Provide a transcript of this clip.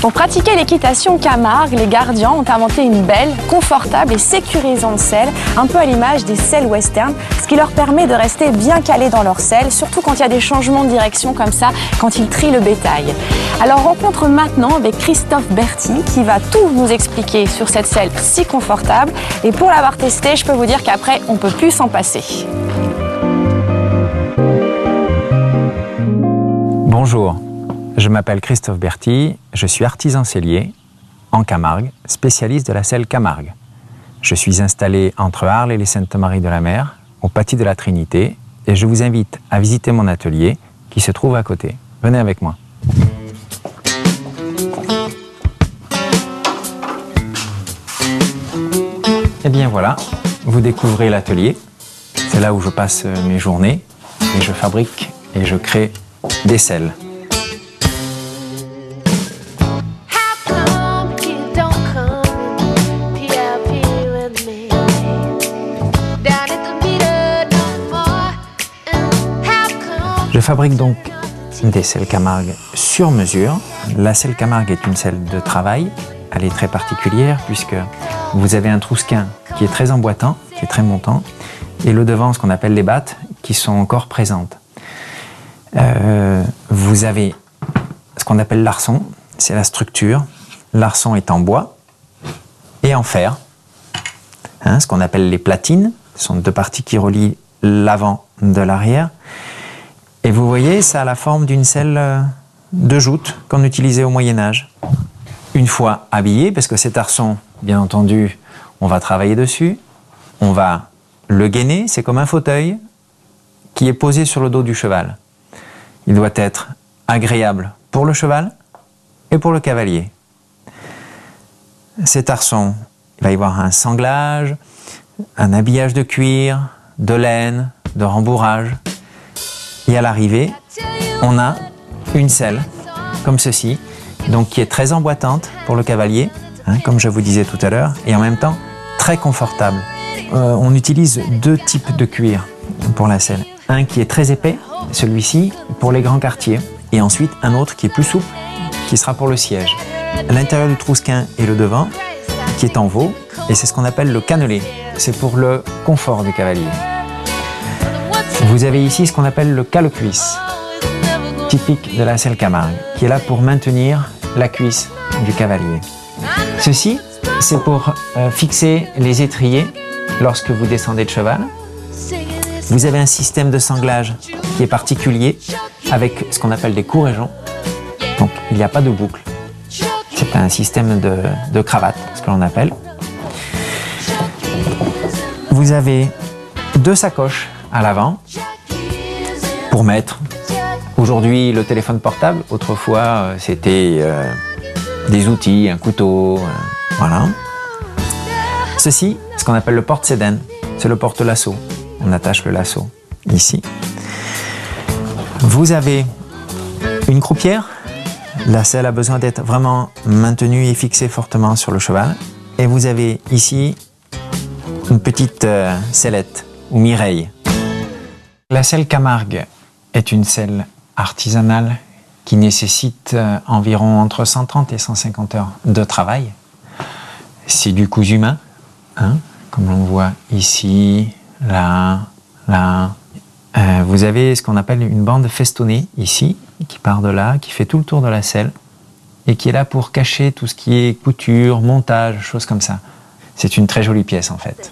Pour pratiquer l'équitation Camargue, les gardiens ont inventé une belle, confortable et sécurisante selle, un peu à l'image des selles western, ce qui leur permet de rester bien calés dans leur selle, surtout quand il y a des changements de direction comme ça, quand ils trient le bétail. Alors rencontre maintenant avec Christophe Berthy qui va tout nous expliquer sur cette selle si confortable. Et pour l'avoir testée, je peux vous dire qu'après, on ne peut plus s'en passer. Bonjour, je m'appelle Christophe Berthy, je suis artisan sellier en Camargue, spécialiste de la selle Camargue. Je suis installé entre Arles et les Saintes-Maries-de-la-Mer, au Paty de la Trinité, et je vous invite à visiter mon atelier qui se trouve à côté. Venez avec moi. Et bien voilà, vous découvrez l'atelier. C'est là où je passe mes journées et je fabrique et je crée des selles. Je fabrique donc des selles Camargue sur mesure. La selle Camargue est une selle de travail. Elle est très particulière puisque vous avez un trousquin qui est très emboîtant, qui est très montant, et le devant, ce qu'on appelle les battes, qui sont encore présentes. Vous avez ce qu'on appelle l'arçon, c'est la structure. L'arçon est en bois et en fer. Ce qu'on appelle les platines, ce sont deux parties qui relient l'avant de l'arrière. Et vous voyez, ça a la forme d'une selle de joute qu'on utilisait au Moyen-Âge. Une fois habillé, parce que cet arçon, bien entendu, on va travailler dessus, on va le gainer, c'est comme un fauteuil qui est posé sur le dos du cheval. Il doit être agréable pour le cheval et pour le cavalier. Cet arçon, il va y avoir un sanglage, un habillage de cuir, de laine, de rembourrage. Et à l'arrivée, on a une selle, comme ceci, donc qui est très emboîtante pour le cavalier, comme je vous disais tout à l'heure, et en même temps très confortable. On utilise deux types de cuir pour la selle. Un qui est très épais, celui-ci pour les grands quartiers, et ensuite un autre qui est plus souple, qui sera pour le siège. L'intérieur du trousquin et le devant, qui est en veau, et c'est ce qu'on appelle le cannelé. C'est pour le confort du cavalier. Vous avez ici ce qu'on appelle le cale-cuisse, typique de la selle Camargue, qui est là pour maintenir la cuisse du cavalier. Ceci, c'est pour fixer les étriers lorsque vous descendez de cheval. Vous avez un système de sanglage qui est particulier avec ce qu'on appelle des courrégons. Donc, il n'y a pas de boucle. C'est un système de cravate, ce que l'on appelle. Vous avez deux sacoches à l'avant pour mettre aujourd'hui le téléphone portable. Autrefois, c'était des outils, un couteau, voilà. Ceci, ce qu'on appelle le porte-sédaine, c'est le porte-lasso. On attache le lasso ici. Vous avez une croupière. La selle a besoin d'être vraiment maintenue et fixée fortement sur le cheval. Et vous avez ici une petite sellette ou mireille. La selle Camargue est une selle artisanale qui nécessite environ entre 130 et 150 heures de travail. C'est du cousu main, comme on voit ici, là, là. Vous avez ce qu'on appelle une bande festonnée ici, qui part de là, qui fait tout le tour de la selle et qui est là pour cacher tout ce qui est couture, montage, choses comme ça. C'est une très jolie pièce en fait.